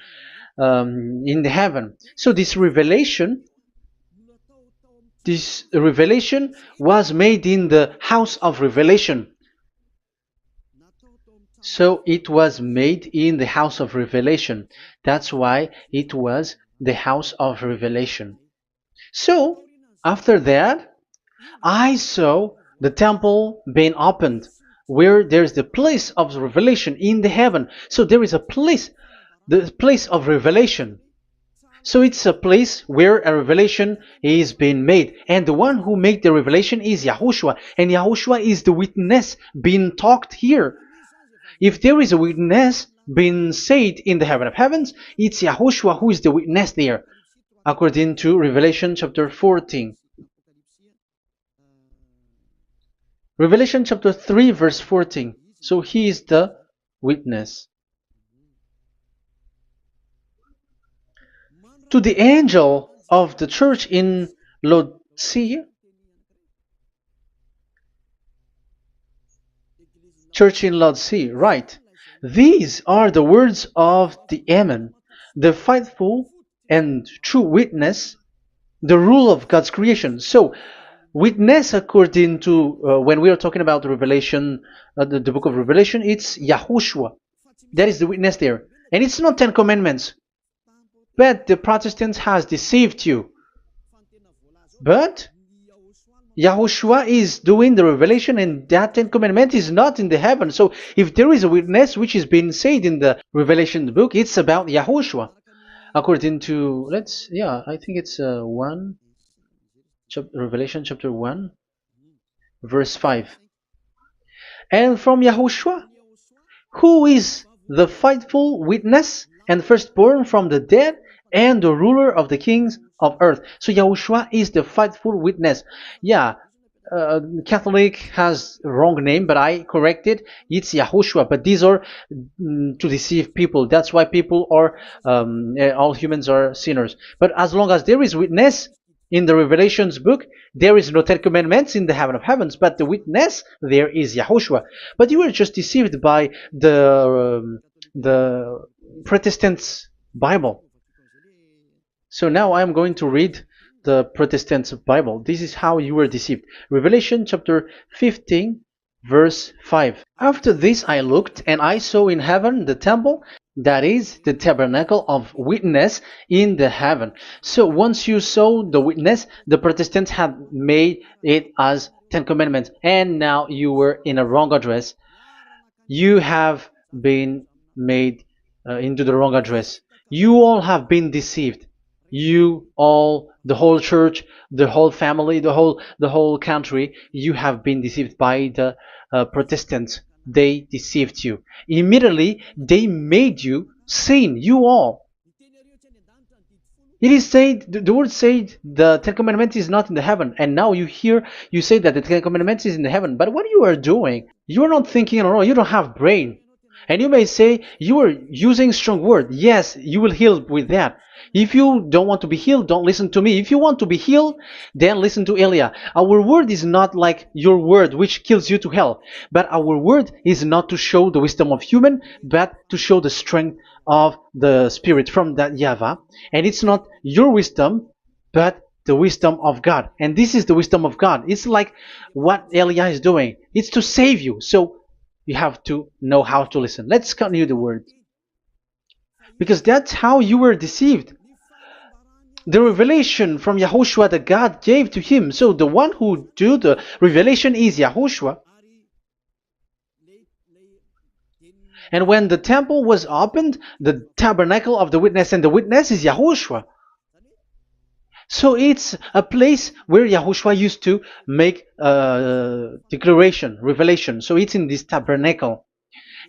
A: in the heaven. So this revelation was made in the house of revelation. So it was made in the house of revelation. That's why it was the house of revelation. So, after that, I saw the temple being opened, where there's the place of revelation in the heaven. So there is a place, the place of revelation. So it's a place where a revelation is being made. And the one who made the revelation is YAHOSHUAH. And YAHOSHUAH is the witness being talked here. If there is a witness being said in the heaven of heavens, it's YAHOSHUAH who is the witness there, according to Revelation chapter 14. Revelation chapter 3 verse 14. So he is the witness. To the angel of the church in Laodicea, church in Laodicea, right? These are the words of the Amen, the faithful and true witness, the rule of God's creation. So, witness according to when we are talking about Revelation, the book of Revelation, it's YAHOSHUAH. That is the witness there, and it's not 10 Commandments. But the Protestants has deceived you. But YAHOSHUAH is doing the revelation, and that 10 Commandment is not in the heaven. So if there is a witness which is being said in the Revelation book, it's about YAHOSHUAH. According to, I think it's Revelation chapter 1, verse 5. And from YAHOSHUAH, who is the faithful witness and firstborn from the dead and the ruler of the kings of earth. So YAHOSHUAH is the faithful witness. Yeah, Catholic has wrong name, but I corrected. It's YAHOSHUAH. But these are to deceive people. That's why people are all humans are sinners. But as long as there is witness in the Revelations book, there is no 10 Commandments in the heaven of heavens, but the witness there is YAHOSHUAH. But you were just deceived by the Protestants' Bible. So now I am going to read the Protestants' Bible. This is how you were deceived. Revelation chapter 15, verse 5. After this I looked, and I saw in heaven the temple, that is the tabernacle of witness in the heaven. So once you saw the witness, the Protestants had made it as 10 Commandments, and now you were in a wrong address. You have been made into the wrong address. You all have been deceived. You all, the whole church, the whole family, the whole country, you have been deceived by the Protestants. They deceived you. Immediately, they made you sin, you all. It is said, the word said, the 10 Commandments is not in the heaven. And now you hear, you say that the 10 Commandments is in the heaven. But what you are doing, you are not thinking at all. You don't have brain. And you may say, you are using strong word. Yes, you will heal with that. If you don't want to be healed, don't listen to me. If you want to be healed, then listen to Elia. Our word is not like your word, which kills you to hell. But our word is not to show the wisdom of human, but to show the strength of the Spirit from that YAHVAH. And it's not your wisdom, but the wisdom of God. And this is the wisdom of God. It's like what Elia is doing. It's to save you. So you have to know how to listen. Let's continue the word. Because that's how you were deceived. The revelation from YAHOSHUAH that God gave to him. So the one who do the revelation is YAHOSHUAH. And when the temple was opened, the tabernacle of the witness, and the witness is YAHOSHUAH. So it's a place where YAHOSHUAH used to make declaration, revelation. So it's in this tabernacle.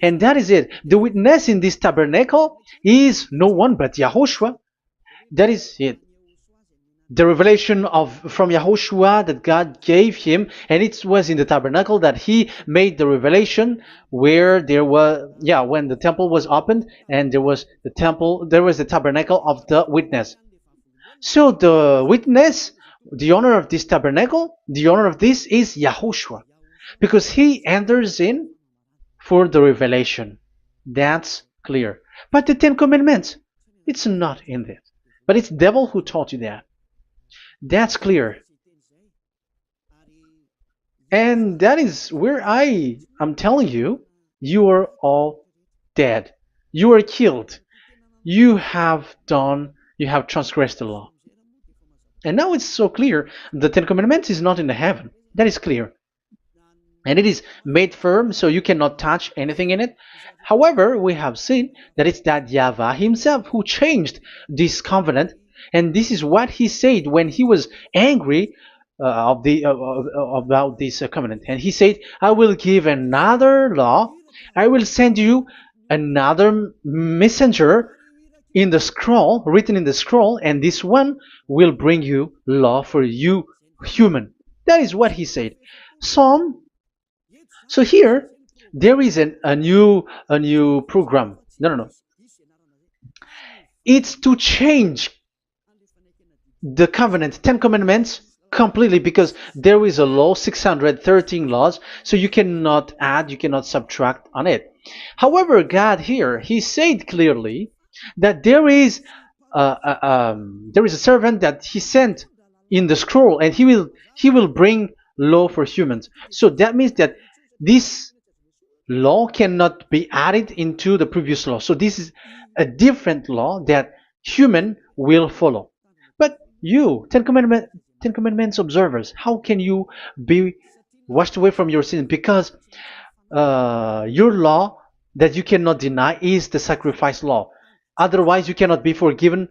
A: And that is it. The witness in this tabernacle is no one but YAHOSHUAH. That is it. The revelation from YAHOSHUAH that God gave him, and it was in the tabernacle that he made the revelation, where there was, when the temple was opened, and there was the tabernacle of the witness. So the witness, the owner of this tabernacle, the owner of this is YAHOSHUAH, because he enters in for the revelation. That's clear. But the 10 Commandments, it's not in it. But it's the devil who taught you that. That's clear. And that is where I am telling you, you are all dead. You are killed. You have done You have transgressed the law. And now it's so clear. The Ten Commandments is not in the heaven. That is clear. And it is made firm, so you cannot touch anything in it. However, we have seen that it's that YAHVAH himself who changed this covenant, and this is what he said when he was angry about this covenant. And he said, "I will give another law. I will send you another messenger in the scroll, written in the scroll, and this one will bring you law for you, human." That is what he said. Psalm. So here there is a new program. No. It's to change the covenant, Ten Commandments, completely, because there is a law, 613 laws, so you cannot add, you cannot subtract on it. However, God here, he said clearly that there is a servant that he sent in the scroll, and he will bring law for humans. So that means that this law cannot be added into the previous law. So this is a different law that human will follow. But you, Ten Commandments observers, how can you be washed away from your sin? Because your law that you cannot deny is the sacrifice law. Otherwise, you cannot be forgiven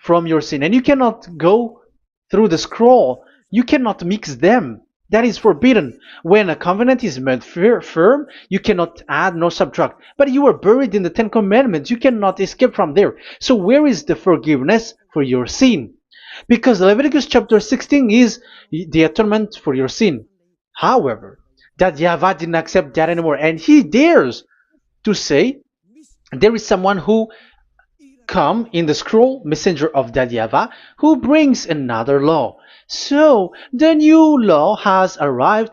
A: from your sin. And you cannot go through the scroll. You cannot mix them. That is forbidden. When a covenant is made firm, you cannot add nor subtract. But you are buried in the Ten Commandments. You cannot escape from there. So where is the forgiveness for your sin? Because Leviticus chapter 16 is the atonement for your sin. However, that YAHVAH didn't accept that anymore. And he dares to say there is someone who come in the scroll, messenger of that YAHVAH, who brings another law. So the new law has arrived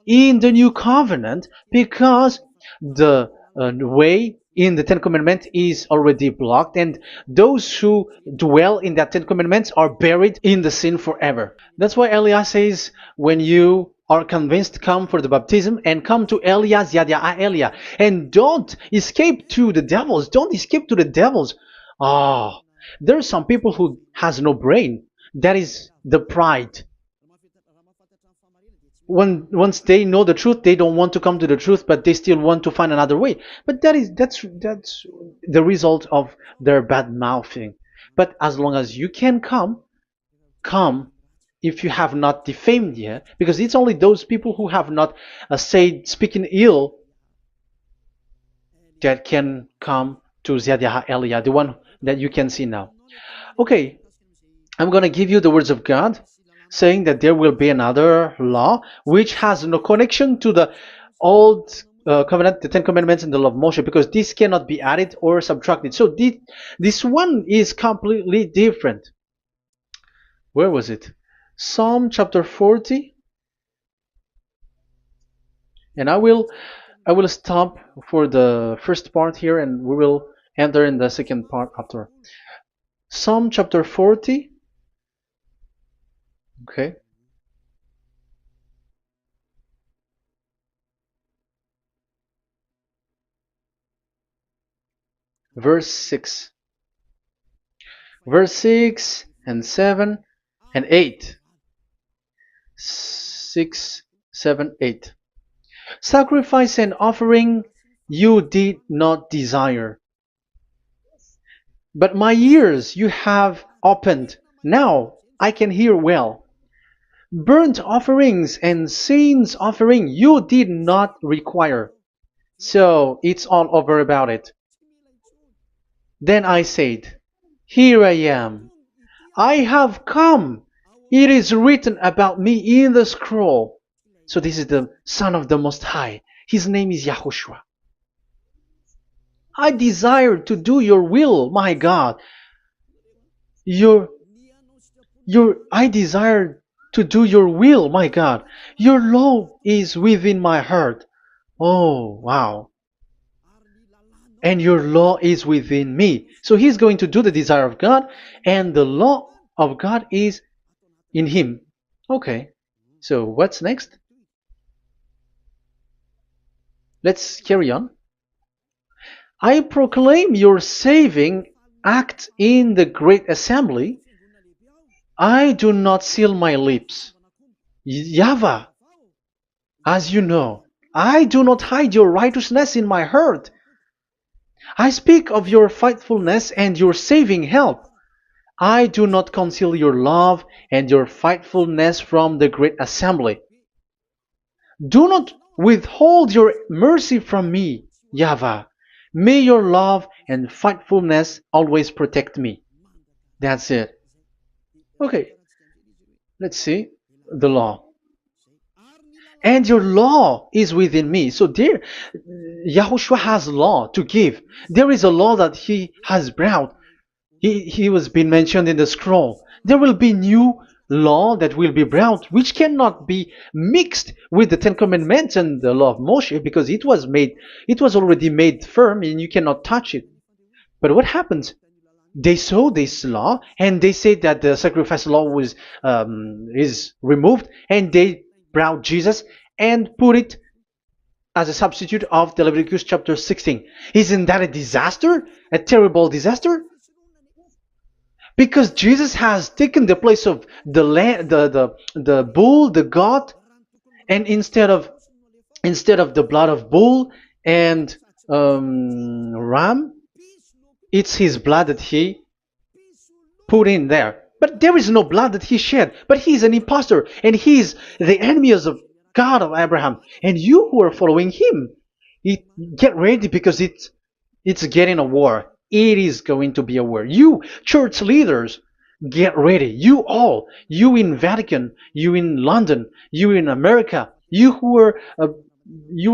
A: in the new covenant, because the way in the Ten Commandments is already blocked, and those who dwell in that Ten Commandments are buried in the sin forever. That's why Elias says, when you are convinced, come for the baptism and come to Elias, Elia, and don't escape to the devils. Don't escape to the devils. Ah, there are some people who has no brain. That is the pride. Once they know the truth, they don't want to come to the truth, but they still want to find another way. But that's the result of their bad mouthing. But as long as you can come if you have not defamed yet, because it's only those people who have not speaking ill that can come to Ziadia Elia, the one that you can see now. Okay, I'm going to give you the words of God, saying that there will be another law which has no connection to the old covenant, the Ten Commandments and the law of Moshe, because this cannot be added or subtracted. So this one is completely different. Where was it? Psalm chapter 40. And I will stop for the first part here, and we will enter in the second part after. Psalm chapter 40. Okay. Verse 6. Verse 6 and 7 and 8. 6, 7, 8. Sacrifice and offering you did not desire, but my ears you have opened. Now I can hear well. Burnt offerings and sins offering you did not require. So it's all over about it. Then I said, here I am. I have come. It is written about me in the scroll. So this is the Son of the Most High. His name is YAHOSHUAH. I desire to do your will, my God. I desire to do your will, my God. Your law is within my heart. Oh, wow. And your law is within me. So he's going to do the desire of God, and the law of God is in him. Okay. So what's next? Let's carry on. I proclaim your saving act in the great assembly, I do not seal my lips. YAHVAH, as you know, I do not hide your righteousness in my heart. I speak of your faithfulness and your saving help. I do not conceal your love and your faithfulness from the great assembly. Do not withhold your mercy from me, YAHVAH. May your love and faithfulness always protect me. That's it. Okay, let's see the law. And your law is within me. So there, Yahushua has law to give. There is a law that he has brought. He was being mentioned in the scroll. There will be new law that will be brought, which cannot be mixed with the Ten Commandments and the law of Moshe, because it was already made firm, and you cannot touch it. But what happens? They saw this law, and they said that the sacrifice law was is removed, and they brought Jesus and put it as a substitute of the Leviticus chapter 16. Isn't that a disaster? A terrible disaster? Because Jesus has taken the place of the bull, the goat, and instead of the blood of bull and ram, it's his blood that he put in there. But there is no blood that he shed. But he is an impostor, and he is the enemy of God of Abraham. And you who are following him, get ready, because it's getting a war. It is going to be a war. You church leaders, get ready. You all, you in Vatican, you in London, you in America, you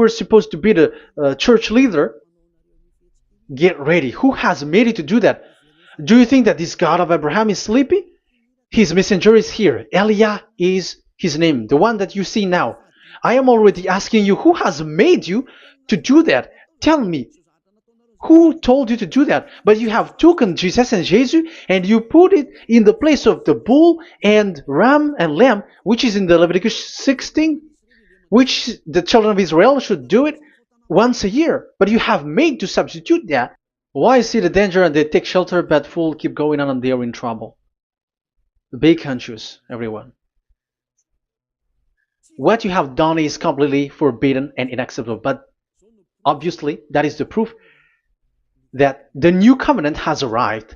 A: are supposed to be the church leader. Get ready. Who has made it to do that? Do you think that this God of Abraham is sleepy? His messenger is here. Eliah is his name, the one that you see now. I am already asking you, who has made you to do that? Tell me, who told you to do that? But you have taken Jesus and Jesus, and you put it in the place of the bull and ram and lamb, which is in the Leviticus 16, which the children of Israel should do it once a year. But you have made to substitute that. Why see the danger and they take shelter, but fool keep going on and they are in trouble? Be conscious, everyone. What you have done is completely forbidden and unacceptable. But obviously, that is the proof that the new covenant has arrived,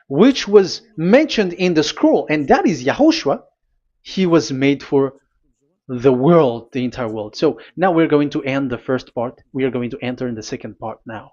A: which was mentioned in the scroll, and that is Yahushua. He was made for the world, the entire world. So now we're going to end the first part. We are going to enter in the second part now.